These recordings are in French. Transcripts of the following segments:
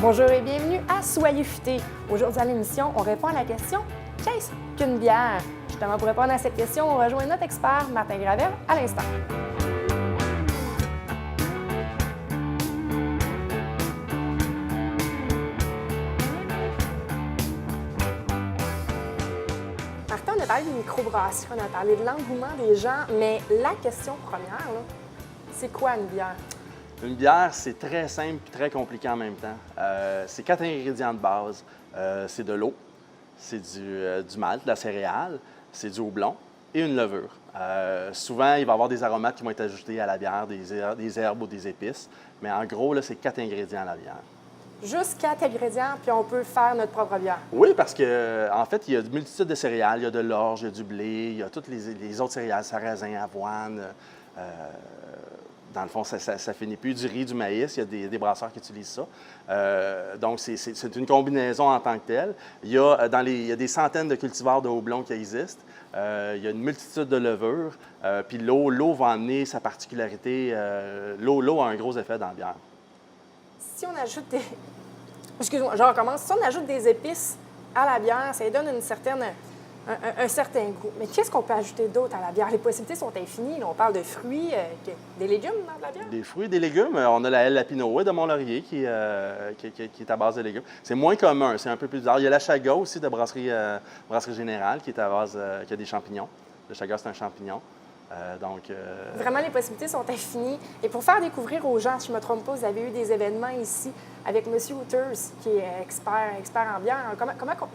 Bonjour et bienvenue à Soyez futé. Aujourd'hui à l'émission, on répond à la question « Qu'est-ce qu'une bière? » Justement, pour répondre à cette question, on rejoint notre expert, Martin Gravel, à l'instant. Martin, on a parlé de microbrasserie, on a parlé de l'engouement des gens, mais la question première, là, c'est quoi une bière? Une bière, c'est très simple et très compliqué en même temps. C'est 4 ingrédients de base. C'est de l'eau, c'est du malt, de la céréale, c'est du houblon et une levure. Souvent, il va y avoir des aromates qui vont être ajoutés à la bière, des herbes ou des épices. Mais en gros, là, c'est 4 ingrédients à la bière. Juste 4 ingrédients, puis on peut faire notre propre bière. Oui, parce que en fait, il y a une multitude de céréales. Il y a de l'orge, il y a du blé, il y a toutes les autres céréales, sarrasin, avoine. Dans le fond, ça finit plus. Du riz, du maïs, il y a des brasseurs qui utilisent ça. Donc, c'est une combinaison en tant que telle. Il y a des centaines de cultivars de houblon qui existent. Il y a une multitude de levures. Puis l'eau va amener sa particularité. L'eau a un gros effet dans la bière. Si on ajoute des... Excuse-moi, je recommence. Si on ajoute des épices à la bière, ça lui donne un certain goût. Mais qu'est-ce qu'on peut ajouter d'autre à la bière? Les possibilités sont infinies. Là, on parle de fruits, des légumes dans de la bière? Des fruits, des légumes. On a la Lapinoé de Mont-Laurier qui est à base de légumes. C'est moins commun, c'est un peu plus bizarre. Il y a la Chaga aussi de Brasserie Générale qui est à base, qui a des champignons. Le Chaga, c'est un champignon. Vraiment, les possibilités sont infinies. Et pour faire découvrir aux gens, si je ne me trompe pas, vous avez eu des événements ici avec M. Hooters, qui est expert en bière.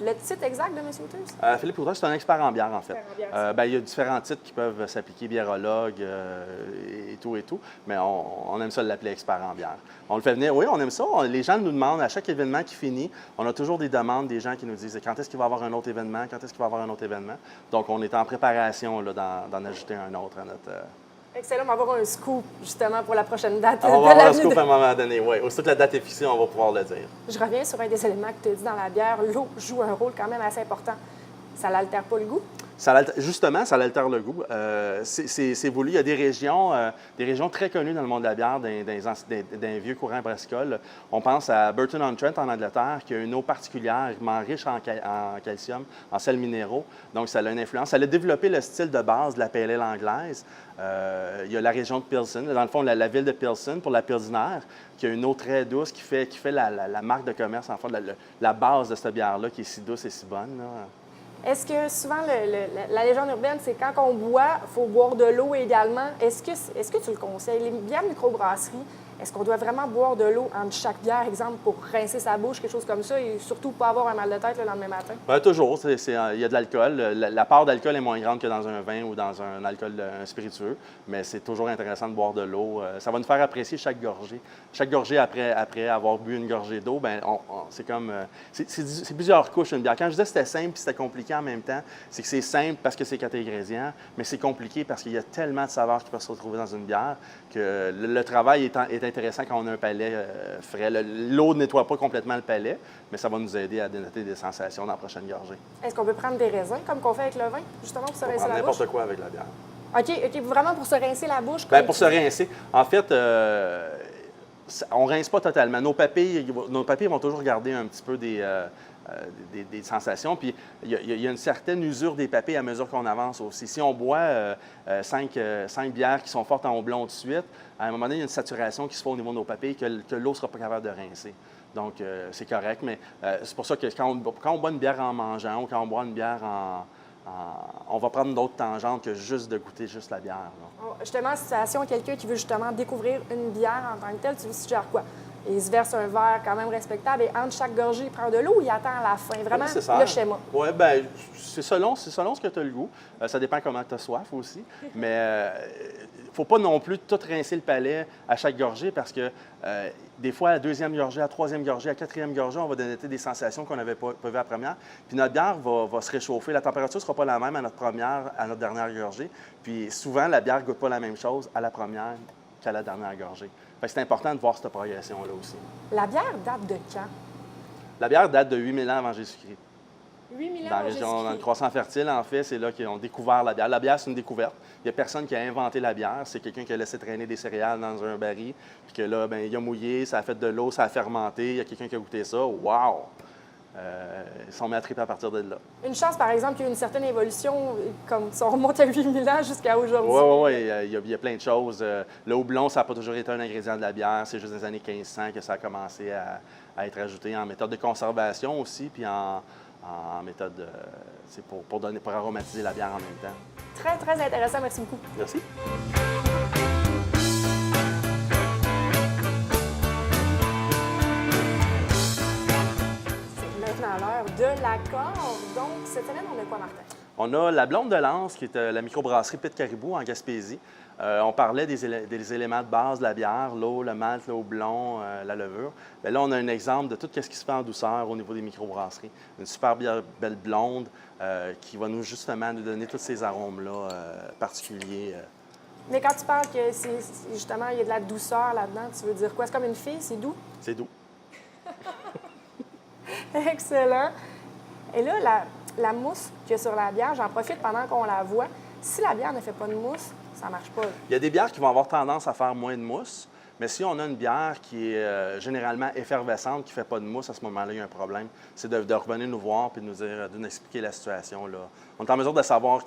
Le titre exact de M. Hooters? Philippe Hooters, c'est un expert en bière, en fait. Expert en bière, il y a différents titres qui peuvent s'appliquer, biérologue et tout, mais on aime ça l'appeler expert en bière. On le fait venir, oui, on aime ça. Les gens nous demandent, à chaque événement qui finit, on a toujours des demandes des gens qui nous disent quand est-ce qu'il va y avoir un autre événement, quand est-ce qu'il va y avoir un autre événement. Donc, on est en préparation d'en ajouter un autre à notre... Excellent, on va avoir un scoop, justement, pour la prochaine date. On va avoir un scoop à un moment donné, oui. Aussitôt que la date est fixée, on va pouvoir le dire. Je reviens sur un des éléments que tu as dit dans la bière. L'eau joue un rôle quand même assez important. Ça n'altère pas le goût? Justement, ça altère le goût. C'est voulu. Il y a des régions très connues dans le monde de la bière, d'un vieux courant brassicole. On pense à Burton-on-Trent en Angleterre, qui a une eau particulièrement riche en calcium, en sels minéraux. Donc, ça a une influence. Ça a développé le style de base de la pale ale anglaise. Il y a la région de Pilsen, dans le fond, la ville de Pilsen, pour la Pilsner, qui a une eau très douce, qui fait la marque de commerce, en fait, la base de cette bière-là, qui est si douce et si bonne, là. Est-ce que souvent, la légende urbaine, c'est quand on boit, il faut boire de l'eau également. Est-ce que tu le conseilles? Les bières microbrasserie, est-ce qu'on doit vraiment boire de l'eau entre chaque bière, exemple, pour rincer sa bouche, quelque chose comme ça, et surtout pas avoir un mal de tête le lendemain matin? Bien, toujours. Il y a de l'alcool. La part d'alcool est moins grande que dans un vin ou dans un alcool spiritueux, mais c'est toujours intéressant de boire de l'eau. Ça va nous faire apprécier chaque gorgée. Chaque gorgée, après avoir bu une gorgée d'eau, bien, c'est comme... c'est plusieurs couches, une bière. Quand je disais que c'était simple et c'était compliqué en même temps, c'est que c'est simple parce que c'est 4 ingrédients, mais c'est compliqué parce qu'il y a tellement de saveurs qui peuvent se retrouver dans une bière que le travail est intéressant quand on a un palais frais. L'eau ne nettoie pas complètement le palais, mais ça va nous aider à dénoter des sensations dans la prochaine gorgée. Est-ce qu'on peut prendre des raisins, comme qu'on fait avec le vin, justement, pour se rincer la bouche? N'importe quoi avec la bière. OK, vraiment pour se rincer la bouche? Bien, pour se rincer. En fait, on ne rince pas totalement. Nos papilles vont toujours garder un petit peu des sensations. Puis, il y a une certaine usure des papilles à mesure qu'on avance aussi. Si on boit 5 bières qui sont fortes en houblon tout de suite, à un moment donné, il y a une saturation qui se fait au niveau de nos papilles que l'eau ne sera pas capable de rincer. Donc, c'est correct. Mais c'est pour ça que quand on boit une bière en mangeant ou quand on boit une bière on va prendre d'autres tangentes que juste de goûter juste la bière. Là. Justement, situation, quelqu'un qui veut justement découvrir une bière en tant que telle, tu lui suggères quoi? Il se verse un verre quand même respectable et entre chaque gorgée, il prend de l'eau ou il attend à la fin? Vraiment, le schéma. Oui, bien, c'est selon ce que tu as le goût. Ça dépend comment tu as soif aussi. Mais il ne faut pas non plus tout rincer le palais à chaque gorgée parce que des fois, à la deuxième gorgée, à la troisième gorgée, à la quatrième gorgée, on va donner des sensations qu'on n'avait pas vues à la première. Puis notre bière va se réchauffer. La température ne sera pas la même à notre dernière gorgée. Puis souvent, la bière ne goûte pas la même chose à la première qu'à la dernière gorgée. C'est important de voir cette progression-là aussi. La bière date de quand? La bière date de 8000 ans avant Jésus-Christ. 8 000 Dans ans la région, dans le Jésus-Christ. Croissant Fertile, en fait, c'est là qu'ils ont découvert la bière. La bière, c'est une découverte. Il n'y a personne qui a inventé la bière. C'est quelqu'un qui a laissé traîner des céréales dans un baril, puis que là, ben, il a mouillé, ça a fait de l'eau, ça a fermenté. Il y a quelqu'un qui a goûté ça. Wow! Ils sont mis à triper à partir de là. Une chance, par exemple, qu'il y a eu une certaine évolution, comme si on remonte à 8 000 ans jusqu'à aujourd'hui. Oui. Il y a plein de choses. Le houblon, ça n'a pas toujours été un ingrédient de la bière. C'est juste dans les années 1500 que ça a commencé à être ajouté en méthode de conservation aussi, puis en méthode, c'est pour aromatiser la bière en même temps. Très, très intéressant. Merci beaucoup. Merci. C'est maintenant l'heure de l'accord. Donc, cette semaine, on a quoi, Martin? On a la Blonde de Lance, qui est la microbrasserie Pit Caribou en Gaspésie. On parlait des éléments de base de la bière, l'eau, le malt, le houblon, la levure. Bien là, on a un exemple de tout ce qui se fait en douceur au niveau des microbrasseries. Une super belle blonde qui va justement nous donner tous ces arômes-là particuliers. Mais quand tu parles que justement, il y a de la douceur là-dedans, tu veux dire quoi? C'est comme une fille, c'est doux? C'est doux. Excellent. Et là, la mousse qu'il y a sur la bière, j'en profite pendant qu'on la voit. Si la bière ne fait pas de mousse, ça ne marche pas. Il y a des bières qui vont avoir tendance à faire moins de mousse, mais si on a une bière qui est généralement effervescente, qui ne fait pas de mousse, à ce moment-là, il y a un problème. C'est de revenir nous voir et de nous expliquer la situation. Là. On est en mesure de savoir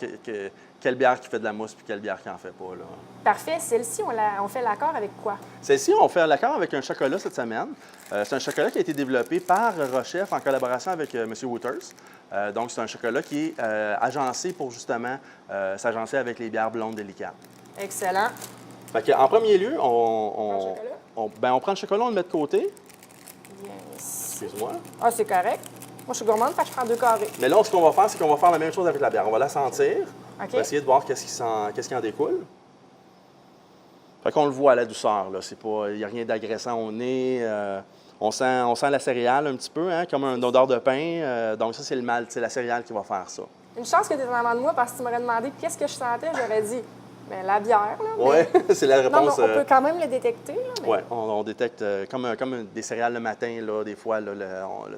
quelle bière qui fait de la mousse et quelle bière qui n'en fait pas. Là. Parfait. Celle-ci, on fait l'accord avec quoi? Celle-ci, on fait l'accord avec un chocolat cette semaine. C'est un chocolat qui a été développé par Rochef en collaboration avec M. Wouters. Donc, c'est un chocolat qui est agencé pour justement s'agencer avec les bières blondes délicates. Excellent. Fait en premier lieu, On on prend le chocolat, on le met de côté. Bien ici. Excuse-moi. Ah, c'est correct. Moi, je suis gourmande, fait que je prends 2 carrés. Mais là, ce qu'on va faire, c'est qu'on va faire la même chose avec la bière. On va la sentir. OK. On va essayer de voir qu'est-ce qui en découle. Fait qu'on le voit à la douceur. Il n'y a rien d'agressant au nez. On sent la céréale un petit peu, hein, comme une odeur de pain. Donc ça, c'est le malt, c'est la céréale qui va faire ça. Une chance que tu es en avant de moi parce que tu m'aurais demandé qu'est-ce que je sentais. J'aurais dit, bien, la bière. Là, Oui, c'est la Non, réponse. mais on peut quand même le détecter. Là, mais... Oui, on détecte comme des céréales le matin, là, des fois, là,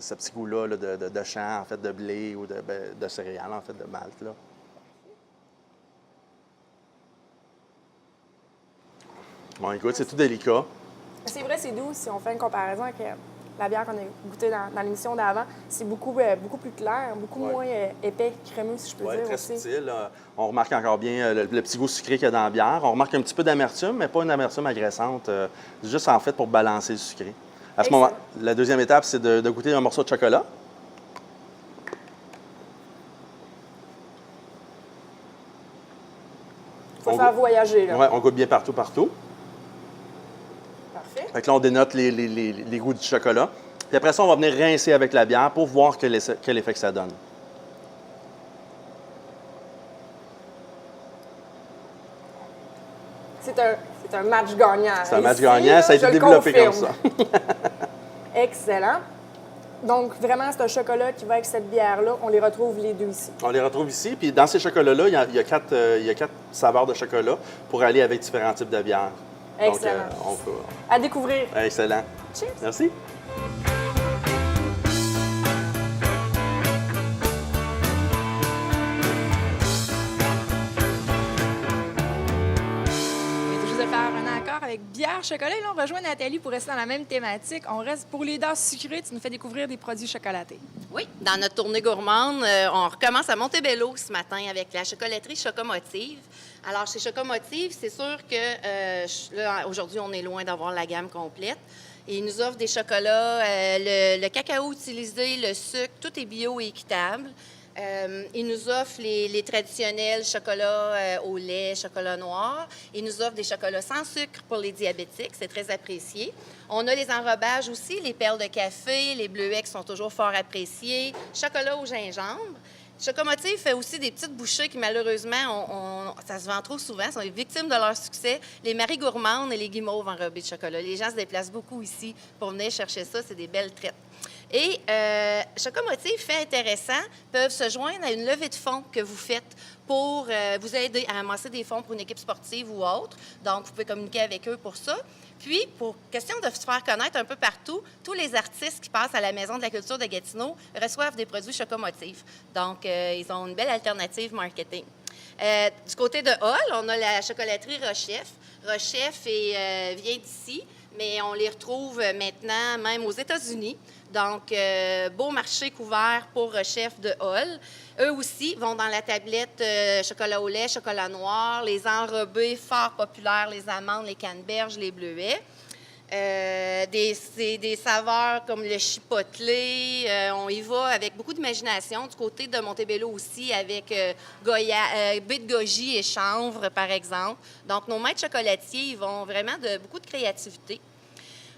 ce petit goût-là là, de champ, en fait, de blé ou de céréales, en fait, de malt. Là. Bon, écoute, c'est tout délicat. C'est vrai, c'est doux si on fait une comparaison avec la bière qu'on a goûtée dans l'émission d'avant. C'est beaucoup plus clair, beaucoup moins épais, crémeux, si je peux Oui, dire très aussi. subtil. On remarque encore bien le petit goût sucré qu'il y a dans la bière. On remarque un petit peu d'amertume, mais pas une amertume agressante. Juste en fait pour balancer le sucré. À ce moment, la deuxième étape, c'est de goûter un morceau de chocolat. Il faut faire voyager. Là. Oui, on goûte bien partout. Parfait. Fait que là, on dénote les goûts du chocolat. Puis après ça, on va venir rincer avec la bière pour voir quel effet que ça donne. C'est un match gagnant. C'est un match Ici, gagnant, là, ça a je été le développé comme confirme. ça. Excellent. Donc, vraiment, c'est un chocolat qui va avec cette bière-là. On les retrouve les deux ici. On les retrouve ici. Puis dans ces chocolats-là, il y a 4 saveurs de chocolat pour aller avec différents types de bières. Excellent. Donc, À découvrir. excellent. Cheers. Merci. Avec bière, chocolat. Et là, on rejoint Nathalie pour rester dans la même thématique. On reste pour les dents sucrées. Tu nous fais découvrir des produits chocolatés. Oui, dans notre tournée gourmande, on recommence à Montebello ce matin avec la chocolaterie Chocomotive. Alors, chez Chocomotive, c'est sûr que là, aujourd'hui, on est loin d'avoir la gamme complète. Et ils nous offrent des chocolats, le cacao utilisé, le sucre, tout est bio et équitable. Ils nous offrent les traditionnels chocolats au lait, chocolat noir. Ils nous offrent des chocolats sans sucre pour les diabétiques. C'est très apprécié. On a les enrobages aussi, les perles de café, les bleuets qui sont toujours fort appréciés. Chocolat au gingembre. Chocomotive fait aussi des petites bouchées qui, malheureusement, ça se vend trop souvent, sont victimes de leur succès. Les maries gourmandes et les guimauves enrobées de chocolat. Les gens se déplacent beaucoup ici pour venir chercher ça. C'est des belles traites. Et Chocomotive, fait intéressant, peuvent se joindre à une levée de fonds que vous faites pour vous aider à amasser des fonds pour une équipe sportive ou autre. Donc, vous pouvez communiquer avec eux pour ça. Puis, pour question de se faire connaître un peu partout, tous les artistes qui passent à la Maison de la culture de Gatineau reçoivent des produits Chocomotive. Donc, ils ont une belle alternative marketing. Du côté de Hall, on a la chocolaterie Rochef. Rochef vient d'ici, mais on les retrouve maintenant même aux États-Unis. Donc, beau marché couvert pour Rochef de Hall. Eux aussi vont dans la tablette chocolat au lait, chocolat noir, les enrobés fort populaires, les amandes, les canneberges, les bleuets. Des saveurs comme le chipotlé. On y va avec beaucoup d'imagination. Du côté de Montebello aussi, avec baie de goji et chanvre, par exemple. Donc, nos maîtres chocolatiers, ils vont vraiment de beaucoup de créativité.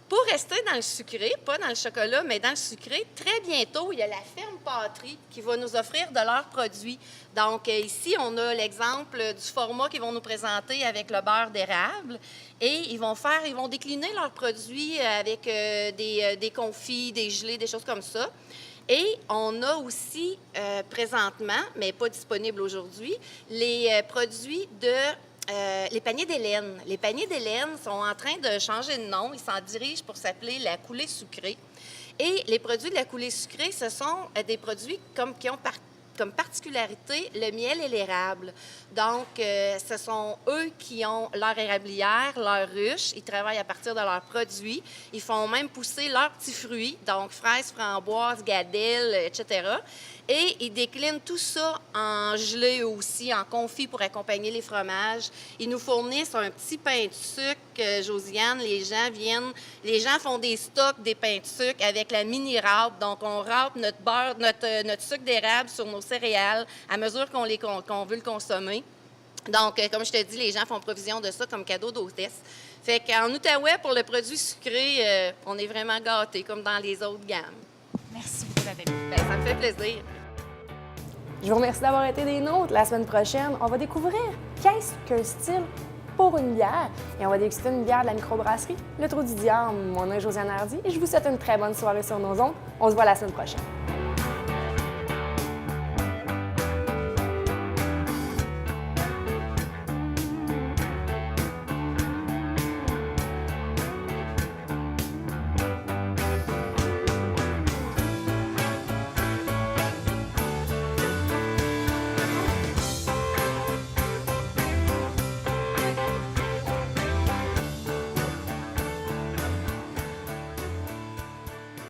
Pour rester dans le sucré, pas dans le chocolat, mais dans le sucré, très bientôt, il y a la ferme Pâterie qui va nous offrir de leurs produits. Donc, ici, on a l'exemple du format qu'ils vont nous présenter avec le beurre d'érable. Et ils vont décliner leurs produits avec des confits, des gelées, des choses comme ça. Et on a aussi présentement, mais pas disponible aujourd'hui, les produits les paniers d'Hélène. Les paniers d'Hélène sont en train de changer de nom. Ils s'en dirigent pour s'appeler la coulée sucrée. Et les produits de la coulée sucrée, ce sont des produits qui ont comme particularité le miel et l'érable. Donc, ce sont eux qui ont leur érablière, leur ruche. Ils travaillent à partir de leurs produits. Ils font même pousser leurs petits fruits, donc fraises, framboises, gadelles, etc. Et ils déclinent tout ça en gelée aussi, en confit pour accompagner les fromages. Ils nous fournissent un petit pain de sucre, Josiane. Les gens font des stocks des pains de sucre avec la mini-râpe. Donc, on râpe notre beurre, notre sucre d'érable sur nos céréales à mesure qu'on veut le consommer. Donc, comme je te dis, les gens font provision de ça comme cadeau d'hôtesse. Fait qu'en Outaouais, pour le produit sucré, on est vraiment gâtés, comme dans les autres gammes. Merci beaucoup, Nathalie. Bien, ça me fait plaisir. Je vous remercie d'avoir été des nôtres. La semaine prochaine, on va découvrir qu'est-ce qu'un style pour une bière. Et on va déguster une bière de la microbrasserie Le Trou du Diable. Mon nom est Josiane Hardy et je vous souhaite une très bonne soirée sur nos ondes. On se voit la semaine prochaine.